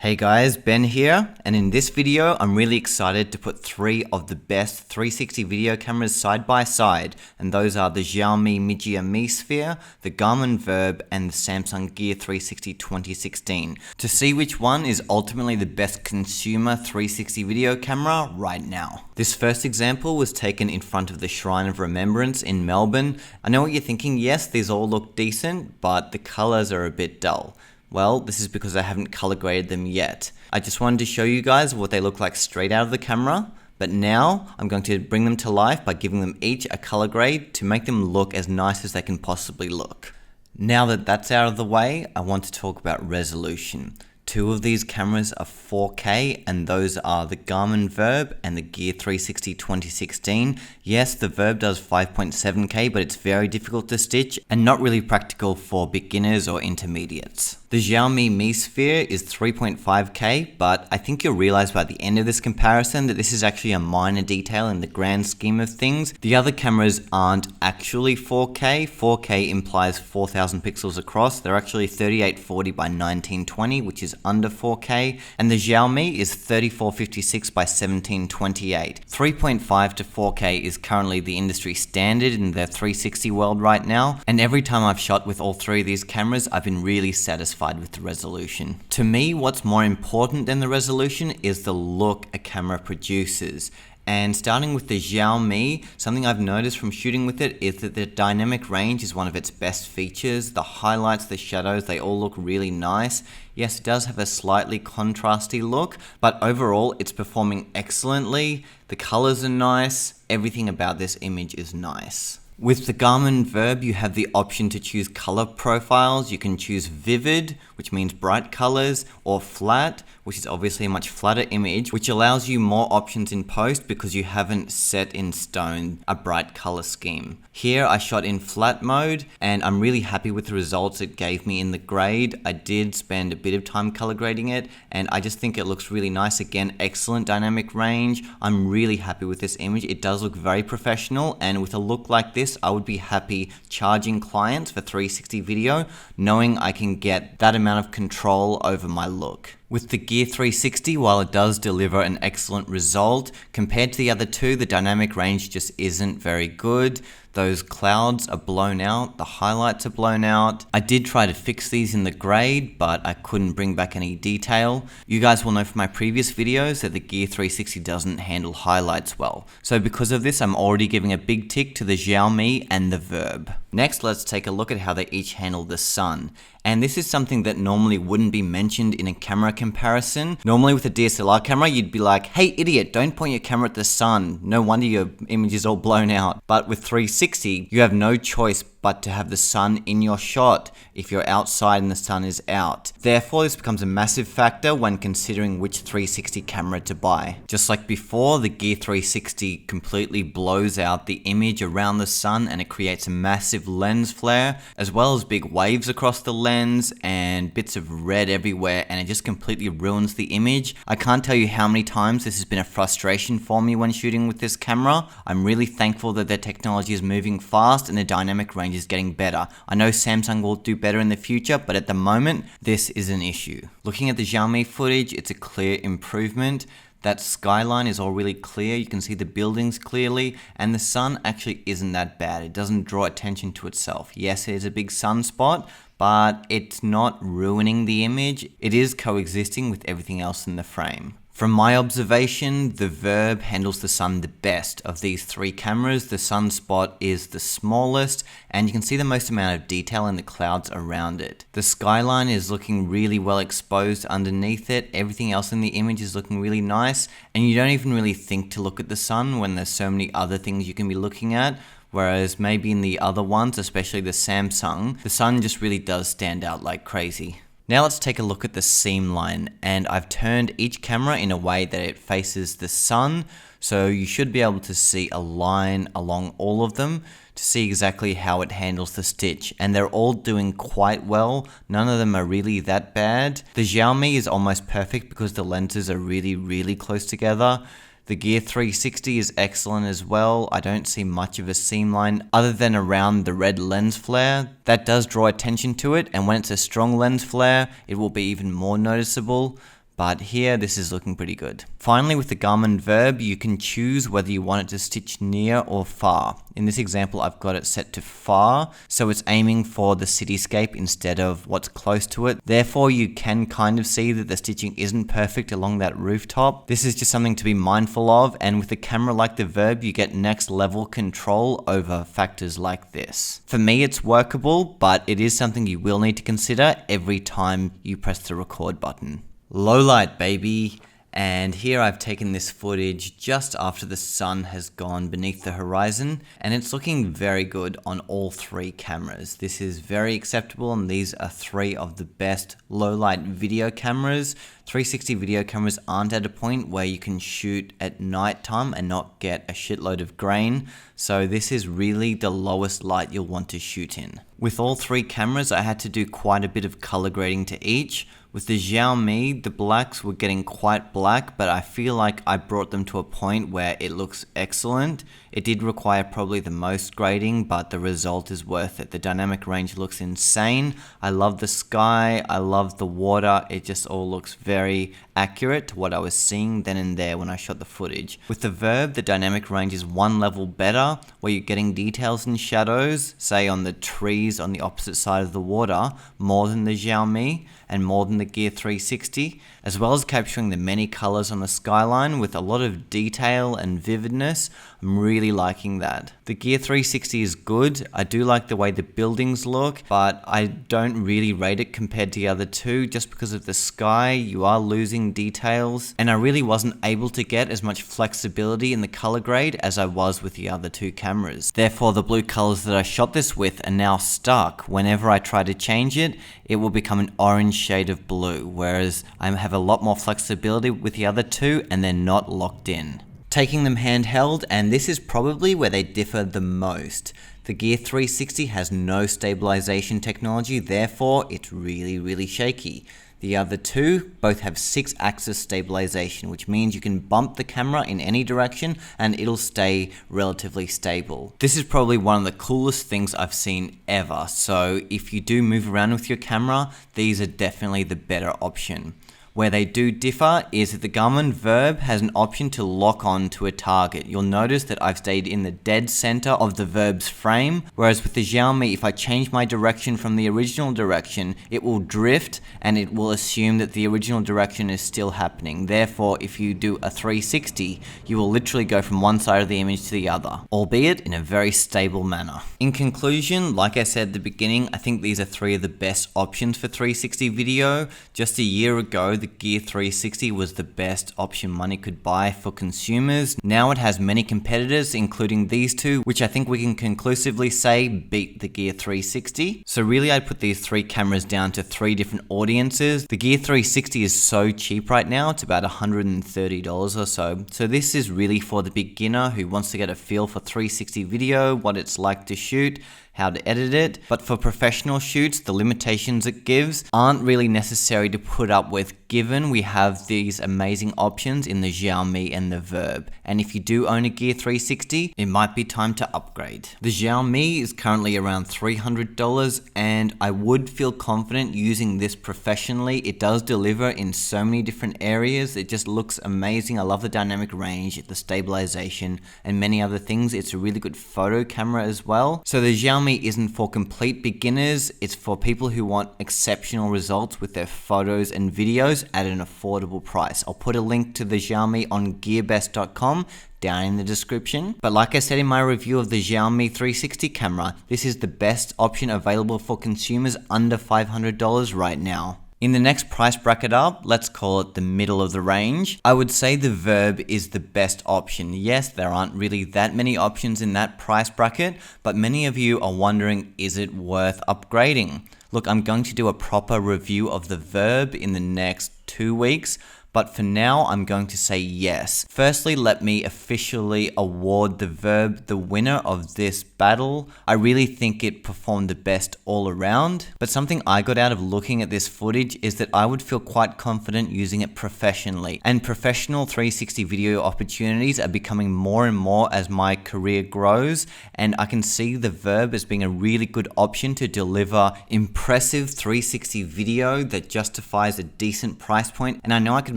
Hey guys, Ben here, and in this video I'm really excited to put 3 of the best 360 video cameras side by side, and those are the Xiaomi Mijia Mi Sphere, the Garmin Verb, and the Samsung Gear 360 2016, to see which one is ultimately the best consumer 360 video camera right now. This first example was taken in front of the Shrine of Remembrance in Melbourne. I know what you're thinking, yes, these all look decent, but the colors are a bit dull. Well, this is because I haven't color graded them yet. I just wanted to show you guys what they look like straight out of the camera, but now I'm going to bring them to life by giving them each a color grade to make them look as nice as they can possibly look. Now that that's out of the way, I want to talk about resolution. 2 of these cameras are 4K, and those are the Garmin Verb and the Gear 360 2016. Yes, the Verb does 5.7K, but it's very difficult to stitch and not really practical for beginners or intermediates. The Xiaomi Mi Sphere is 3.5K, but I think you'll realize by the end of this comparison that this is actually a minor detail in the grand scheme of things. The other cameras aren't actually 4K. 4K implies 4000 pixels across. They're actually 3840 by 1920, which is under 4K, and the Xiaomi is 3456 by 1728. 3.5 to 4K is currently the industry standard in the 360 world right now, and every time I've shot with all 3 of these cameras, I've been really satisfied with the resolution. To me, what's more important than the resolution is the look a camera produces. And starting with the Xiaomi, something I've noticed from shooting with it is that the dynamic range is one of its best features. The highlights, the shadows, they all look really nice. Yes, it does have a slightly contrasty look, but overall it's performing excellently. The colors are nice. Everything about this image is nice. With the Garmin Verb, you have the option to choose color profiles. You can choose vivid, which means bright colors, or flat, which is obviously a much flatter image, which allows you more options in post because you haven't set in stone a bright color scheme. Here I shot in flat mode, and I'm really happy with the results it gave me in the grade. I did spend a bit of time color grading it, and I just think it looks really nice. Again, excellent dynamic range. I'm really happy with this image. It does look very professional, and with a look like this, I would be happy charging clients for 360 video, knowing I can get that amount of control over my look. With the Gear 360, while it does deliver an excellent result, compared to the other 2, the dynamic range just isn't very good. Those clouds are blown out, the highlights are blown out. I did try to fix these in the grade, but I couldn't bring back any detail. You guys will know from my previous videos that the Gear 360 doesn't handle highlights well. So because of this, I'm already giving a big tick to the Xiaomi and the Verb. Next, let's take a look at how they each handle the sun. And this is something that normally wouldn't be mentioned in a camera comparison. Normally with a DSLR camera, you'd be like, hey idiot, don't point your camera at the sun. No wonder your image is all blown out. But with 360, you have no choice but to have the sun in your shot if you're outside and the sun is out. Therefore, this becomes a massive factor when considering which 360 camera to buy. Just like before, the Gear 360 completely blows out the image around the sun, and it creates a massive lens flare, as well as big waves across the lens and bits of red everywhere, and it just completely ruins the image. I can't tell you how many times this has been a frustration for me when shooting with this camera. I'm really thankful that their technology is moving fast and the dynamic range is getting better. I know Samsung will do better in the future, but at the moment, this is an issue. Looking at the Xiaomi footage, it's a clear improvement. That skyline is all really clear, you can see the buildings clearly, and the sun actually isn't that bad. It doesn't draw attention to itself. Yes, it is a big sunspot, but it's not ruining the image. It is coexisting with everything else in the frame. From my observation, the Verb handles the sun the best of these 3 cameras. The sunspot is the smallest, and you can see the most amount of detail in the clouds around it. The skyline is looking really well exposed underneath it. Everything else in the image is looking really nice, and you don't even really think to look at the sun when there's so many other things you can be looking at. Whereas maybe in the other ones, especially the Samsung, the sun just really does stand out like crazy. Now let's take a look at the seam line, and I've turned each camera in a way that it faces the sun, so you should be able to see a line along all of them to see exactly how it handles the stitch, and they're all doing quite well. None of them are really that bad. The Xiaomi is almost perfect because the lenses are really close together. The Gear 360 is excellent as well. I don't see much of a seam line other than around the red lens flare. That does draw attention to it, and when it's a strong lens flare, it will be even more noticeable. but here this is looking pretty good. Finally, with the Garmin Verb, you can choose whether you want it to stitch near or far. In this example, I've got it set to far, so it's aiming for the cityscape instead of what's close to it. Therefore, you can kind of see that the stitching isn't perfect along that rooftop. This is just something to be mindful of, and with a camera like the Verb, you get next level control over factors like this. For me, it's workable, but it is something you will need to consider every time you press the record button. Low light, baby. And here I've taken this footage just after the sun has gone beneath the horizon, and it's looking very good on all three cameras. This is very acceptable, and these are three of the best low light video cameras. 360 video cameras aren't at a point where you can shoot at night time and not get a shitload of grain, so this is really the lowest light you'll want to shoot in. With all three cameras, I had to do quite a bit of color grading to each. With the Xiaomi, the blacks were getting quite black, but I feel like I brought them to a point where it looks excellent. It did require probably the most grading, but the result is worth it. The dynamic range looks insane. I love the sky, I love the water. It just all looks very accurate to what I was seeing then and there when I shot the footage. With the Verb, the dynamic range is one level better, where you're getting details and shadows, say on the trees on the opposite side of the water, more than the Xiaomi and more than the Gear 360, as well as capturing the many colors on the skyline with a lot of detail and vividness. I'm really liking that. The Gear 360 is good. I do like the way the buildings look, but I don't really rate it compared to the other two just because of the sky. You are losing details, and I really wasn't able to get as much flexibility in the color grade as I was with the other two cameras. Therefore, the blue colors that I shot this with are now stuck. Whenever I try to change it, it will become an orange shade of blue, whereas I have a lot more flexibility with the other two and they're not locked in. Taking them handheld, and this is probably where they differ the most. The Gear 360 has no stabilization technology, therefore it's really shaky. The other two both have 6-axis stabilization, which means you can bump the camera in any direction and it'll stay relatively stable. This is probably one of the coolest things I've seen ever, so if you do move around with your camera, these are definitely the better option. Where they do differ is that the Garmin Verb has an option to lock on to a target. You'll notice that I've stayed in the dead center of the Verb's frame, whereas with the Xiaomi, if I change my direction from the original direction, it will drift and it will assume that the original direction is still happening. Therefore, if you do a 360, you will literally go from one side of the image to the other, albeit in a very stable manner. In conclusion, like I said at the beginning, I think these are three of the best options for 360 video. Just a year ago, the Gear 360 was the best option money could buy for consumers. Now it has many competitors, including these two, which I think we can conclusively say beat the Gear 360. So really, I'd put these three cameras down to three different audiences. The Gear 360 is so cheap right now, it's about $130 or so. So this is really for the beginner who wants to get a feel for 360 video, what it's like to shoot, how to edit it. But for professional shoots, the limitations it gives aren't really necessary to put up with, given we have these amazing options in the Xiaomi and the Verb. And if you do own a Gear 360, it might be time to upgrade. The Xiaomi is currently around $300, and I would feel confident using this professionally. It does deliver in so many different areas. It just looks amazing. I love the dynamic range, the stabilization, and many other things. It's a really good photo camera as well. So the Xiaomi isn't for complete beginners, it's for people who want exceptional results with their photos and videos at an affordable price. I'll put a link to the Xiaomi on gearbest.com down in the description. But like I said in my review of the Xiaomi 360 camera, this is the best option available for consumers under $500 right now. In the next price bracket up, let's call it the middle of the range, I would say the Verb is the best option. Yes, there aren't really that many options in that price bracket, but many of you are wondering, is it worth upgrading? Look, I'm going to do a proper review of the Verb in the next 2 weeks, but for now I'm going to say yes. Firstly, let me officially award the VIRB the winner of this battle. I really think it performed the best all around, but something I got out of looking at this footage is that I would feel quite confident using it professionally, and professional 360 video opportunities are becoming more and more as my career grows, and I can see the VIRB as being a really good option to deliver impressive 360 video that justifies a decent price point, and I know I could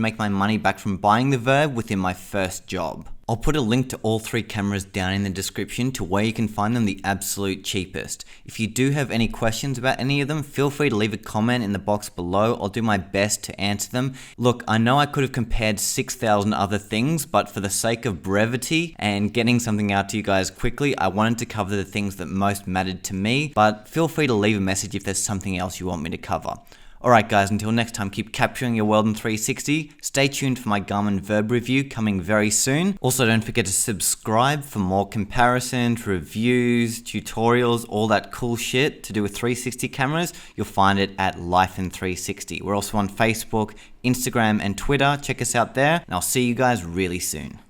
make my money back from buying the VIRB within my first job. I'll put a link to all three cameras down in the description to where you can find them the absolute cheapest. If you do have any questions about any of them, feel free to leave a comment in the box below. I'll do my best to answer them. Look, I know I could have compared 6,000 other things, but for the sake of brevity and getting something out to you guys quickly, I wanted to cover the things that most mattered to me, but feel free to leave a message if there's something else you want me to cover. Alright guys, until next time, keep capturing your world in 360. Stay tuned for my Garmin VIRB review coming very soon. Also, don't forget to subscribe for more comparisons, reviews, tutorials, all that cool shit to do with 360 cameras. You'll find it at Life in 360. We're also on Facebook, Instagram, and Twitter. Check us out there, and I'll see you guys really soon.